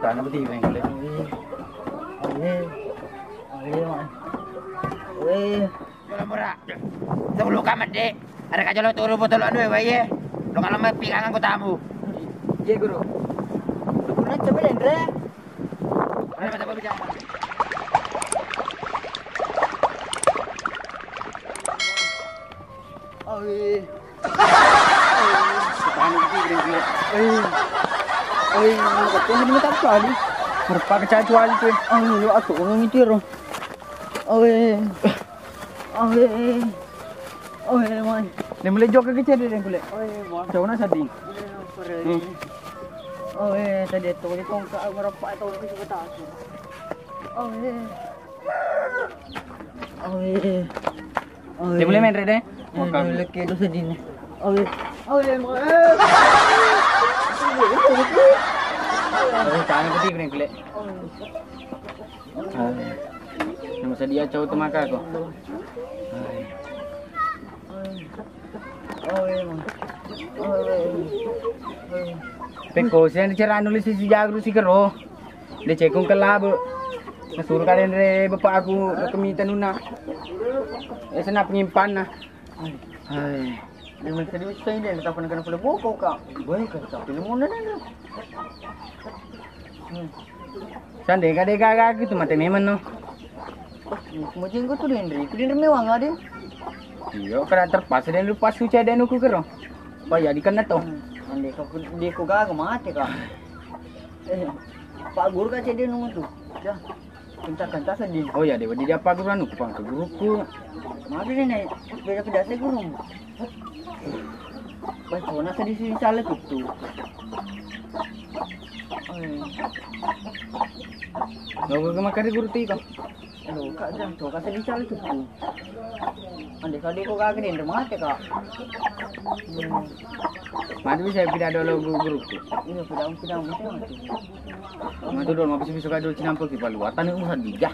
Tanah putih main kulit. Murah-murah. Tulu kamat dek. Ada kaca lo turu botol anu ya, bayi. Lo kalau mau pegangan ku tamu. Iya guru. Guru coba Indra. Ada apa bicara? Oi. Tanah putih main kulit. Oi, katanya ini tak sekali. Merupakan kecacuan itu. Lu aku ngitir. Man. Dia boleh jok ke kecil dia kulit. Man. Jauh nak sedih. Tadi tu dia tongkat meropak tu ke atas. Dia boleh main red. Lelaki tu sedih ni. Tangan putih kena kulit. Nama sedia cau tu makan aku. Peko sian cara nulis si jagru si kero. Dia cekung kelab. Nasuruh kalian dari bapak aku kemita nuna. Sana penyimpan nah. Dia mesti diusai dia tak pernah kena pula bokok kak. Baik kan tak pilih mana dah. Sande deka gitu mati memang no. Macam tu Dendri mewah nggak dia? Iya, karena terpaksa dan lupa suci dan aku kero. Payah dikena tu. Ande kau gak mati kak. Pak guru kan dia nunggu tu. Dah, kentar sedih. Oh ya, dia apa guru anu kupang ke guruku. Mana dia naik beda pedasnya guru. Baik, kau sedih sini salah tu. Logo ke makari guru ti kau. Aduh, kak jam tu kak sedih salah tu. Ande kali kau gak gede mati kak. Mati bisa pindah dulu guruku. Iya, pindah macam tu. Mati dulu, mabis bisa kado cinampul di luar tanah usaha dijah.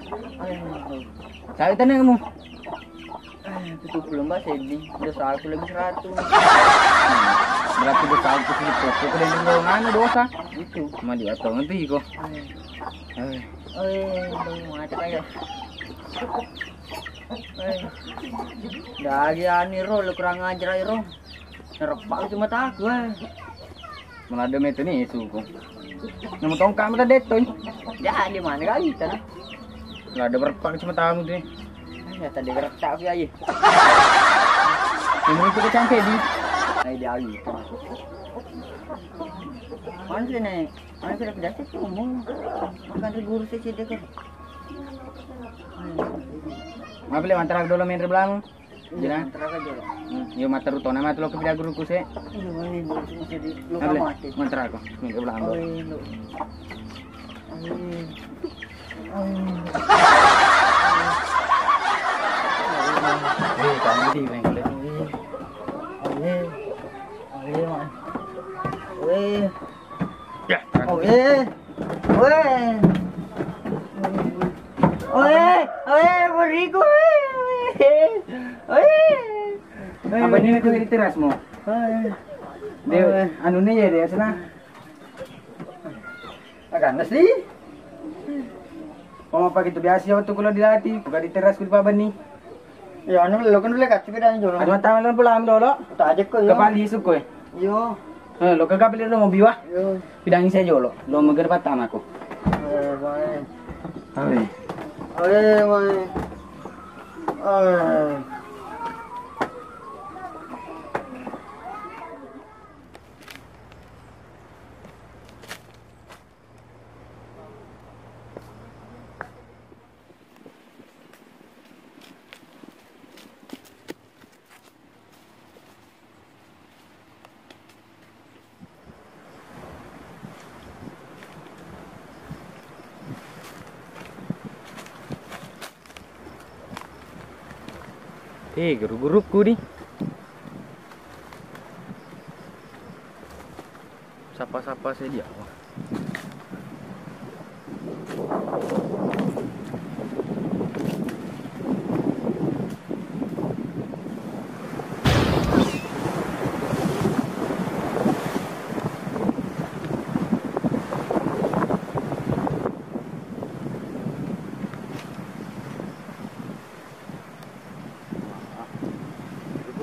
Saya tanah kamu. Itu belum bahasa ini. Udah soal aku lagi 100. Berarti besar aku sini pokok dan dengan dosa. Itu. Cuma di atau nanti kok. Mati kayak. Dari ani ro lu kurang ajar ai ro. Nerepak cuma tak gue. Mana ada metu ni suku. Nama tongkang mata detoy. Ya di mana kali tanah. Lah ada berpak cuma tamu tu. Ya tadi gerak tak aja. Ini itu cantik di. Ai dia ayu. Mana sih nih? Mana sudah pedas tu ngomong. Makan guru sih dia kan. Apa boleh mantra dulu main reblang. Jangan mantra aja. Yo mantra tu nama tu lo ke pida guruku se. Mantra aku main reblang. Kamu di main kulit. Beriku. Apa ni tu di terasmu? Dia anu ni ya dia sana. Agak nasi. Kau apa gitu biasa waktu kalau dilatih, bukan di teras kulpa bani. Ya anu lo kan boleh kat juga dah jolo. Ada tahu lan pulang dulu. Tak ajak ko yo. Kapan diisuk ko? Yo. Lo kagak pilih lo mau biwa? Yo. Pidangin saya jolo. Lo mager patam aku. Baik. Hai. Baik. Guru-guruku nih. Sapa-sapa saya dia.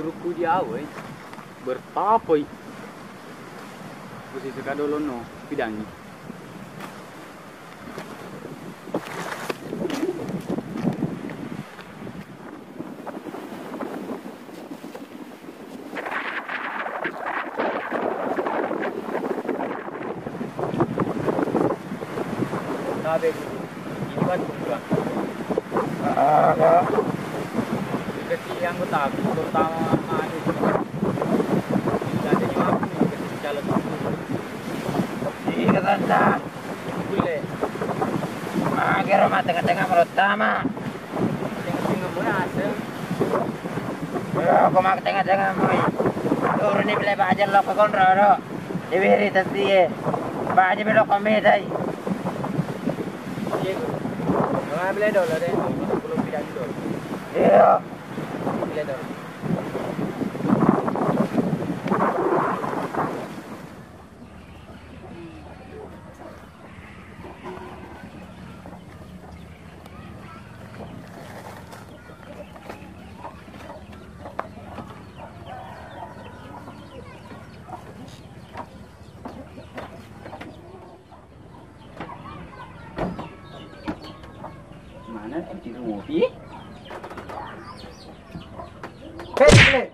guruku dia awet bertapoi. Posisi kadolono pidangi. Sabe, ini kan bukan. Kecil yang betak, terutama anu. Jadi aku kecil jalan itu. Iya tanda. Boleh. Kira mah tengah-tengah pertama. Tengah-tengah mana asal? Aku mah tengah-tengah moy. Turun ni bila baca lo ke konro. Diberi tasbih. Baca belok kami tadi. Iya. Jangan beli dolar deh. Belum tidak di dolar. Iya. Beli dolar. Mana cuci mobil? Hei,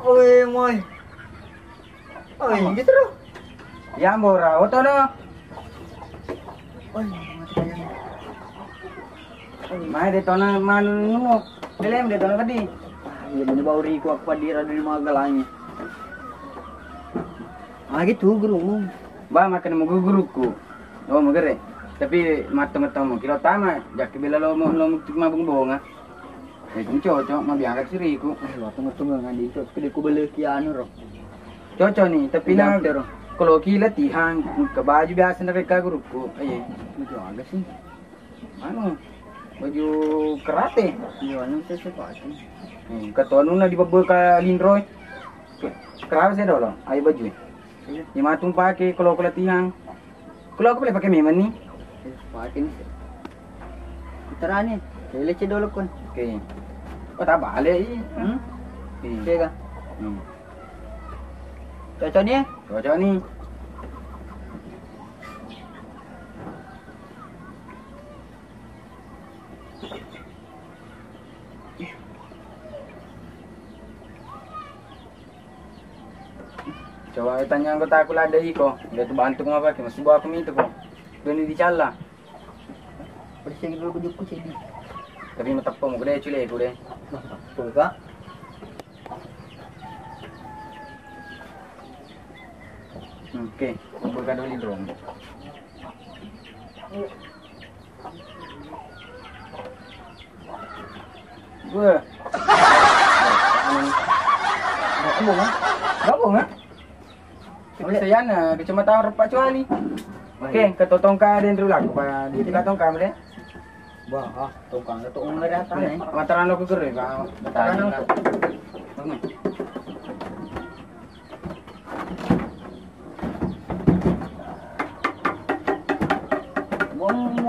oi moy. Oi, gitu loh. Ya mora, oto no. Oi, mati kayaknya. Mai de tona manu belem de tona kadi. Iya bener bauri ku aku padira dari magalanya. Gitu gurumu. Ba makan mo guruku. Oh magere. Tapi mata-mata mo kilo tama, jak bila lo mabung bonga. Itu cocok mabiangkat siriku. Tunggu ngandi itu kede ku beli kianu ro. Cocok nih, tapi na Pero kalau kila tihan ke baju biasa na kay guruku. Ay, itu agak sih. anu baju karate. Iya, anu saya sepatu. Kata anu na di bawah ka lindroy. Kerap saya dolo, ay baju. Ni matung pakai kalau latihan. Kalau aku boleh pakai meman nih. Sepatu ini. Terane, saya leceh dulu kan. Oke. Oh tak balik i. Oke kan. Cocok nih. Cocok nih. Coba tanya anggota aku lah ada iko. Dia tu bantu apa ke? Masih bawa aku minta kok. Beni dicala. Bersih dulu kujuku sini. Tapi matappo mo gede chule ko de. Tuh kak. Oke, kumpul ka dulu dong. Gue. Gabung ah. Gabung ah. Saya na kecamatan Repak Cuali. Oke, ketotong ka din dulu aku pa di katong ka mede. Wah, tukang itu umur datang nih. Mataran lo kukur ba. Mataran lo.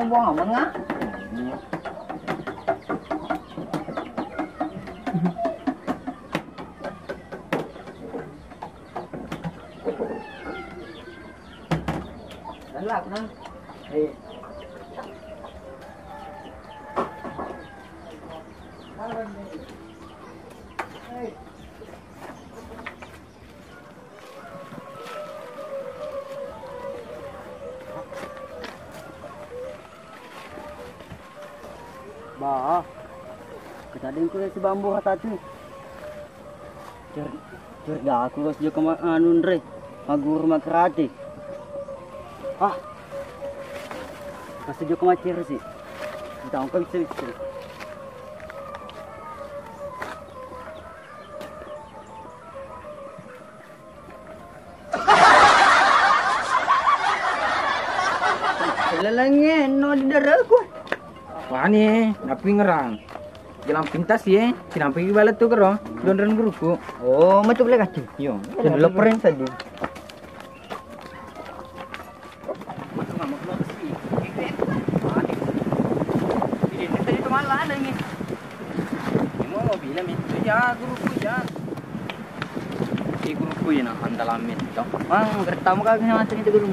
Buang aman nggak? Lah, kan? Bah, ketading ko si bambu hatati. Dah aku harus juga anun re, magur makrati. Masih juga macir sih. Kita angkat bisa. Lalangin, no di darah aku. Wah nih, napi ngerang. Jalan pintas ya, kenapa pergi balik tuh kero? Donran guruku. Oh, macam boleh kacau. Yo, Jadi leper yang tadi. Ya guruku ya. guruku ya nak andalamin. Mang bertamu kagak macam itu guru.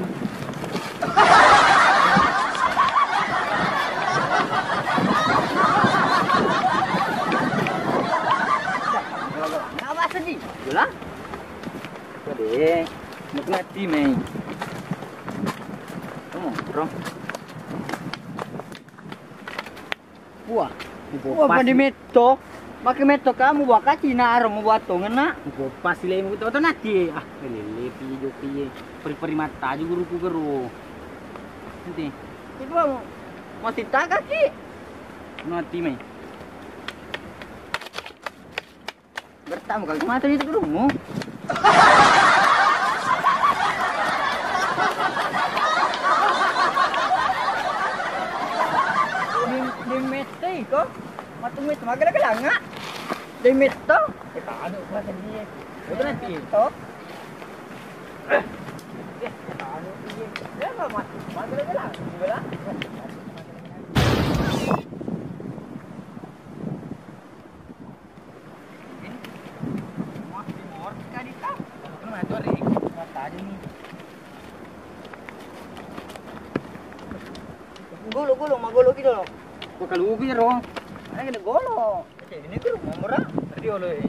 Apa sedih? Gula? Kade, nak mati mai. Bro. Wah, wah pada meto. Makai meto kamu buat kaci na arong buat to ngena. Pas sila mo to nanti. Ah, lele pijo piye. Peri mata aja guruku guru. Nanti. Ibu masih tak kaki. Nanti mai. Bertamu kagak mati itu gurumu. Di mete kok. Matung mete magala-gala nga. Di mete. Ano ba sa diye? Ito nanti. Ito. Ano iye? Ya ba magala-gala. Wala. Gulo, magulo gitu loh. Kok kalugi ro? Ay, kena golo. Cek ini guru murah. Tadi oleh.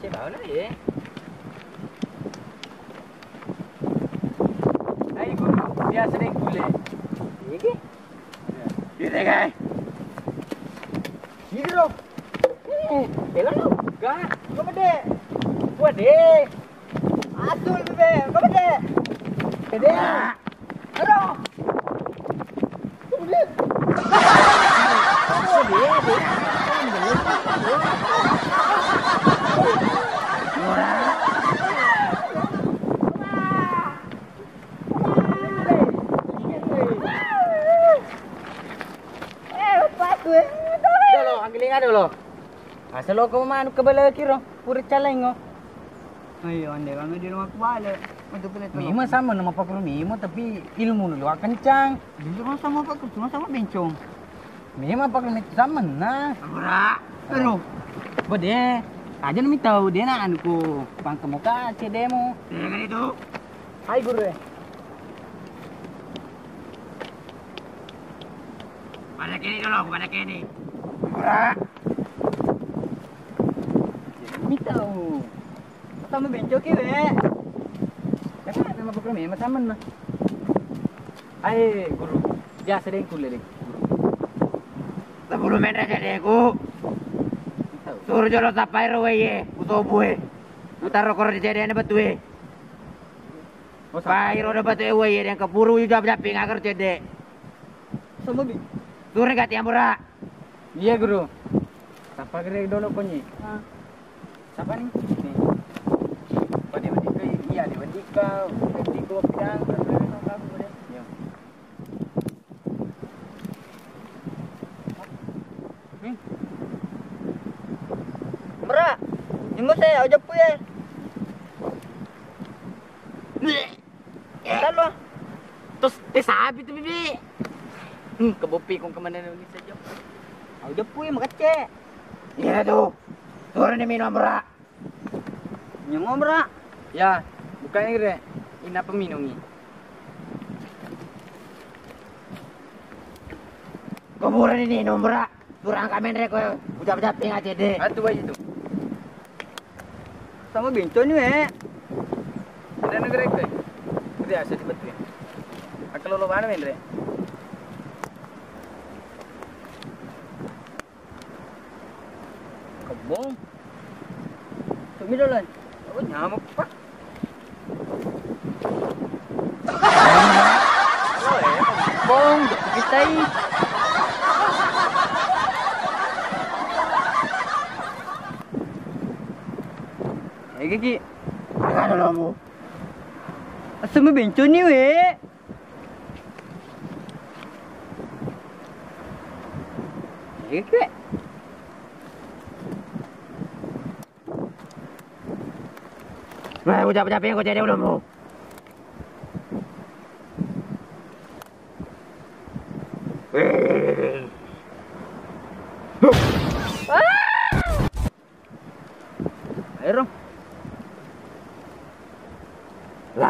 Cek tahu lah ya. Ay guru, biasa deh gule. Iki. Gitu guys. Ini bro. Jalan lo. Gak. Kau bede. Gua deh. Atul bebe. Kau bede. Bede. Aduh. Kau bede. Dulu. Asal lo kau manu ke bala kiro, pura calengo. Ayo, ande kami di rumah kuala. Untuk kulit. Mima sama nama Pak Guru Mima tapi ilmu lu kencang. Di rumah sama Pak Guru, cuma sama bencong. Mima Pak Guru Mima sama nah. Ora. Aduh. Bode, aja nih tahu dia nak anuku pangke muka cedemo. Dengan itu. Hai guru. Pada kini dulu, pada kini. Ora. Mitau. Sama bencok ki we. Kenapa nama Pak Guru Mima sama nah. Hai guru, biasa deh kuliah. 10 meter jadi aku. Suruh jolo tapai roye, utobue. Utaro kor di jadi betue. Pai ro betue we yang keburu jawab japing agar cede. Sama bi. Suruh gak tiang murah. Iya guru. Siapa kira dulu konyi? Siapa nih? Nih. Pada Wandika, iya di Wandika, Wandika bidang, iya. Murah. Ini saya aja puye. Talo. Terus sabi tuh bibi. Kebupi kung kemana nih saja. Aja puye makece. Iya tuh. Turun ini minum murah. Nyong murah. Ya, bukan ini ina peminumi. Kuburan ini nomor. Turang kamen rek ko. Ucap-ucap ingat cede. Atu aja tuh. Sama bencok nih we. Ada negara itu. Biasa di betul. Akal lo mana mendre? Kebong. Tumi dolan. Oh nyamuk pak. Bong, kita ini. Gigi. Ano lo mo? Asa mo bencok nih we. Gigi. Wah, ucap-ucap yang kau jadi belum mo? Ayo.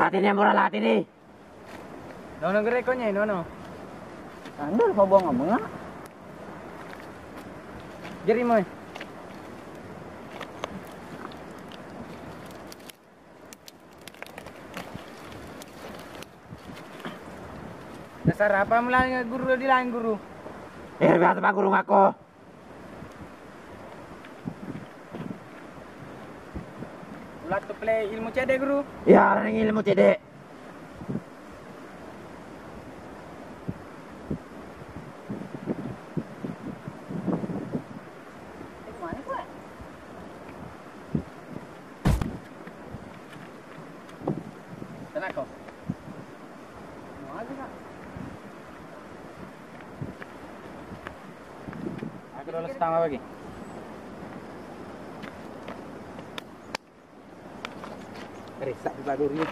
Latini murah latini. Nono gerekonya nono. Anda lupa buang ngomong ah. Jeri moy. Dasar apa mulanya guru di lain guru? Biasa pak guru aku. Ulat tu play ilmu cede guru. Ya, orang ilmu cedek. Mana kau? Tenang kau. Mau aja kak. Aku dulu setengah lagi. Resak di badurnya.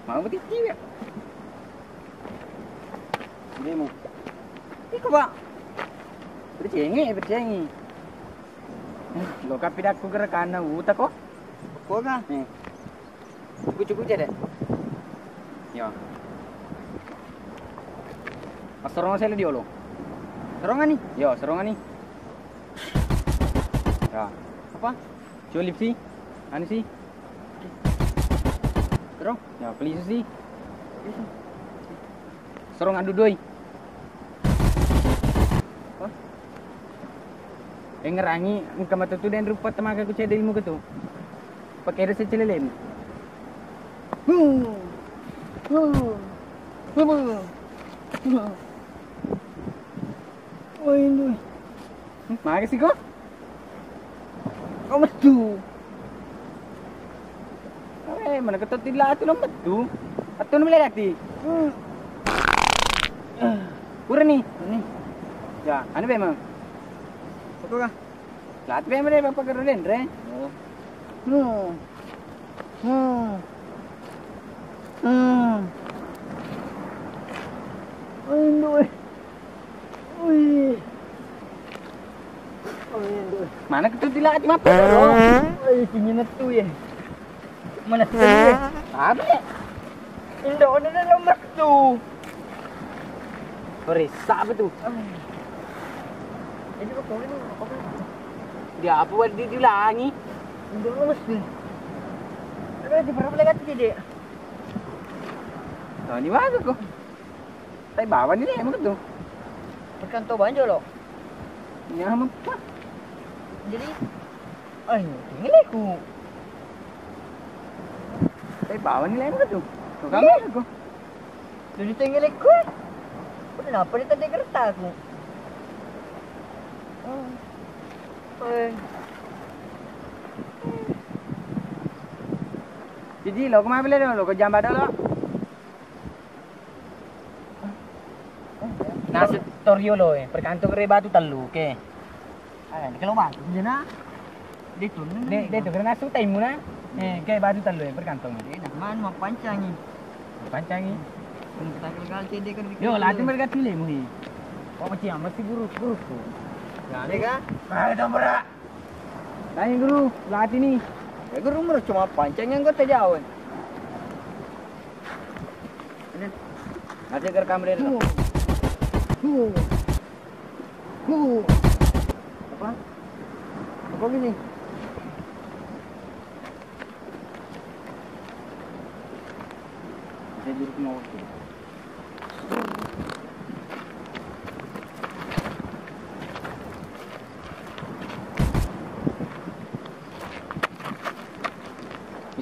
Mau bertiti ya? Ini mau. Iko ba? Bercengi. Lo kapidak ku gerak kana uta ko? Kau kan? Cukup cede. Ya. Asorong saya dia lo. Serongan nih. Yo, serongan nih. Ya. Apa? Julip sih. Anu sih. Serong. Ya, beli sih. Serong adu doi. Apa? Ngerangi muka mata tu dan rupa temaga ku cedel ilmu tu. Pakai rasa celelem. Oh ini. Maga sih kok? Kau metu. Mana ketot tila tu lombat tu. Atau nu melati. Kurang ni. Ini. Ya, anu memang. Kau kan? Lat memang deh bapak kerulen re. Oh. Oi. Mana ketot tila cuma apa? Oi, kini tu ya. Mana tu ya? Apa ya? Indo ada lomba tu. Perisa apa tu? Ini kau ni apa? Dia apa buat di dilangi? Indo mesti. Ada di berapa lagi tu dia? Tahu ni mana kok? Tapi bawa ni emang tu. Bukan tu banjo lo. Ya apa? Jadi, tinggal aku. Tapi bawa ni emang tu. Kau kamu kok? Jadi tinggal aku. Kenapa dia tadi kereta aku? Jadi lo kemana beli lo? Kau jam ada lo? Nasi torio lo perkantor kere batu telu ke. Kalau batu je na. Dia tu Dek tu kena nasi taimu na. Ke batu telu perkantor ni. nak man mau pancang ni. Pancangi. Kita kalau cedek kan. Yo, latih mereka pilih muhi. Oh macam mesti guru tu. Ya, ni kan? Ayo dong berak. Tanya guru, latih ni. Ya guru murah cuma pancang yang kau terjauh. Nanti kerekam dia dulu. Apa? Apa gini? Saya duduk mau.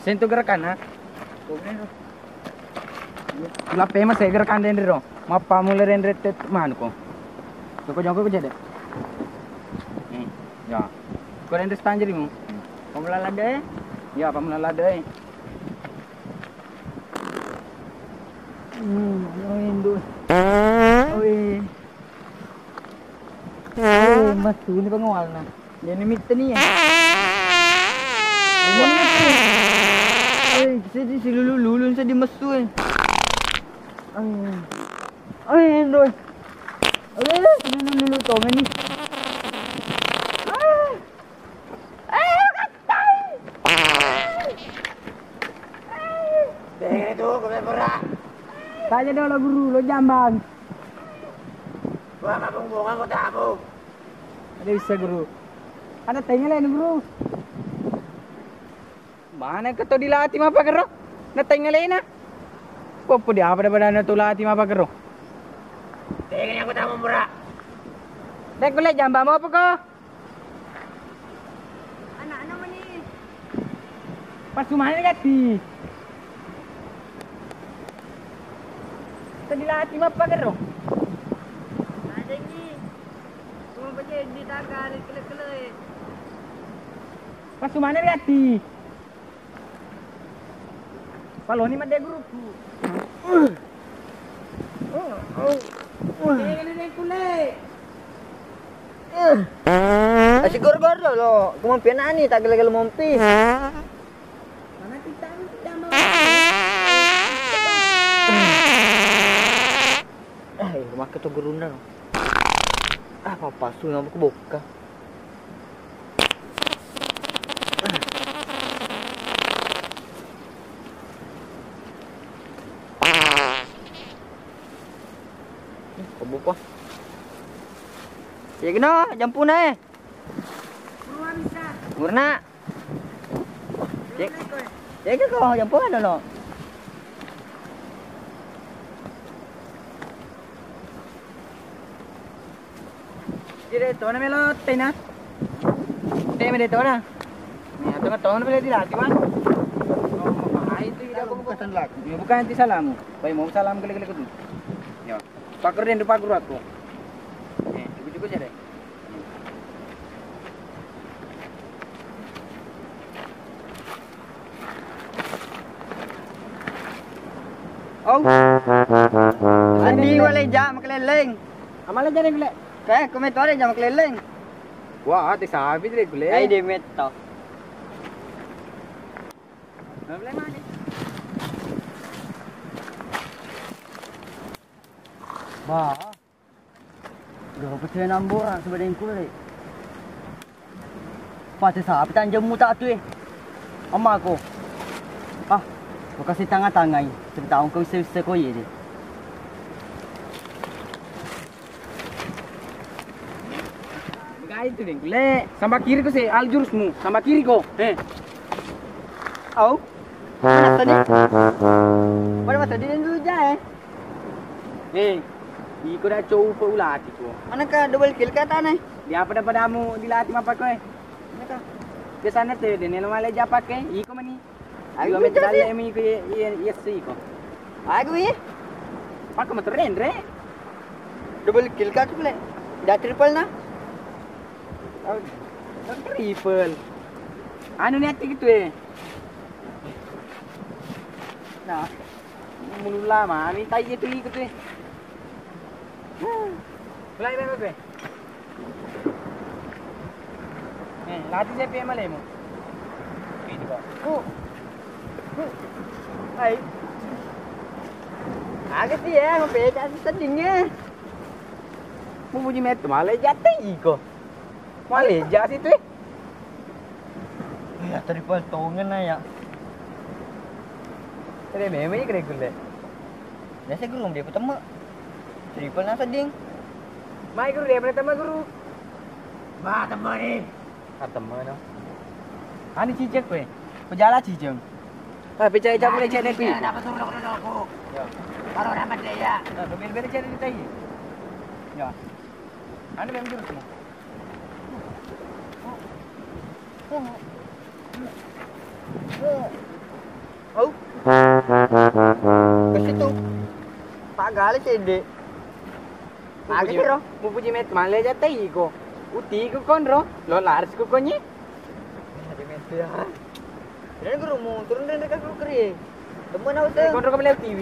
Bisa itu gerakan ha? Gula famous है gerakan den ro. Mappa mulai den ret man ko. Kau jangan kau jadi. Ya. Kau den stand jadi mu. Pemula lada. Ya, pamula lada. Indo. Oi. Mas tu ni pengawal na. Dia ni mit ni ya. Jadi si lulu saya dimesu Indo. Lulu tu ni. aja dulu guru, lo jambang. Wah, mabung bunga ko tamu. Ada bisa guru. Ada tinggal guru. Mana ke to dilatih apa kero? Na tinggal na. Popo dia apa pada na tulati apa kero? Tingin ako tamu mura. Dek boleh jambang mau apa ko? Anak-anak mana ni? Pas rumahnya gati. To dilatih apa kero? Ada ni. Cuma baca di tagar kelak-kelak. Pas rumahnya gati. Kalau ni made guruku. Ini kulit. Asyik gor-gor lo. Kemampian ani tak gel-gel mompis. Mana kita tidak mau. Rumah ke tu geruna. Apa pasu yang aku buka. Buka. Ya kena jampu na Keluar bisa. Murna. Cek. Cek ke kau jampu ada lo. Jadi tu na melo tina. Teh mede tu na. Ni atau nggak tahu na melo dilatih man. Oh, itu tidak aku bukan lagi. Ya bukan nanti salamu. Baik mau salam kali-kali tu. Ya. Pakar dia depan guru aku. Cukup saja deh. Oh. Andi wala jam keleleng. Amal aja nih gule. Kayak komentar jam keleleng. Wah, hati sabi deh gule. Ai de meto. Boleh mana? Ba. Dah percaya nombor sebenarnya kulit. Pasti sahabat tan jemu tak tu Amma aku. Aku kasih tangan-tangan. Sebentar aku bisa koye dia. Begai itu deh gule. Sampai kiri ko sih al jurusmu. Sampai kiri ko. Au. Mana tadi? Mana tadi dulu je Iko dah coba ulat itu. Mana ka double kill kata ni? Dia apa padamu dilatih apa kowe? Mana Di sana tu dia nelo male ja pakai. Iko mani. Ayo Aku met betul dalam mi ko yes iko. Aku ye. Pakai motor rendre. Double kill kata pula. Dah triple na? Triple. Anu ni hati gitu Nah, mulu lama. Ni tai itu ikut Mulai berapa? Latih saya PM malay mo. Pwede ba? Ay. Agak sih ya, mau beda sedingnya. Pupuji met malay jatuh iko. Malay jatuh itu Ya triple tongen na ya. Ada memang kena gula. Biasa guru dia pertama. Triple na seding. Mai guru dia pertama guru. Ba, teman ni. Teman no. Ani cicak we. Pejala cicak. Percaya jam boleh cek nepi. Ya, dapat turun aku. Ya. Baru dapat dia ya. Bel-bel cek di tai. Ya. Ani memang jurus mo. Oh. Ke situ. Pak Gali cede. Lagi sih, Ro. Pupuji met malay jatuh iko. Uti ko konro. Lo laris ko konyi. Ada metu ya. Ini guru mau turun dari dekat guru keri. Temen aku tuh. Konro ka TV.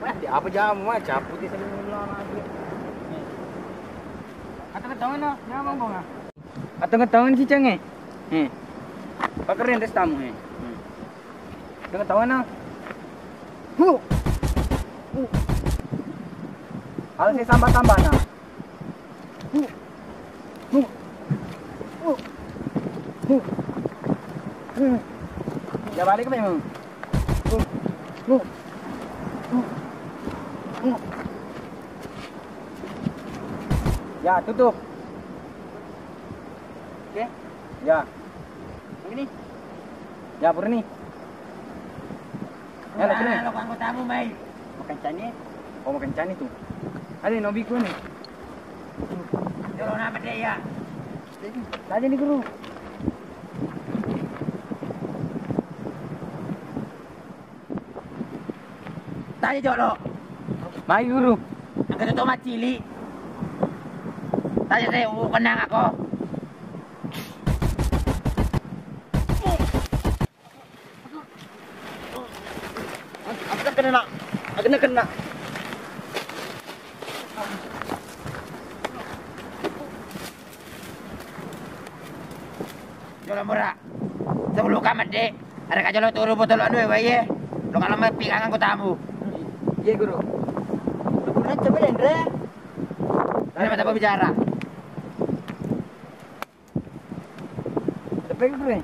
Wah, di apa jam mah caput di sana lama lagi. Atau ketahuan no, nama bang ah. Atau ketahuan si ceng Pakarin res tamu Atau ketahuan no. Kalau saya tambah na. Ya balik ka ba mo? Ya, tutup. Oke? Ya. Begini. Ya, Purni. Ya, lah sini. Lo kan tamu mai. Makan cani. Oh, makan cani tuh. Ada nobiku nih. Jolo nama dia ya. Tanya nih guru. Tanya Jolo. Mari guru. Ang totoo macili. Tanya saya uukan ako. Aku nak kena nak. Aku nak kena. Jolo mura. Sebelum ka mandi. Ada ka Jolo turu botol anu ya. Lo kalau may pikangan ko tamu. Iya, guru. Mana coba Dendra? Dari mata bicara. Tapi guru nih.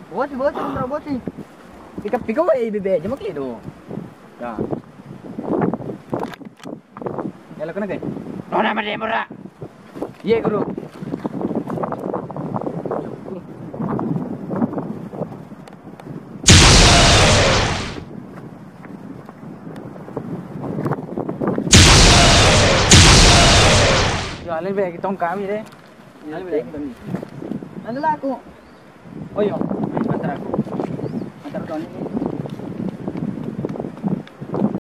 Boti, Dendra, boti. Pika wa bebe, jama kali do. Ya. Ya lah kena guys. Lo nama dia mura. Iya, guru. Alin be kitong kami deh. Alin be kita ni. Adalah aku. Oh iya, antar aku. Antar kau ni.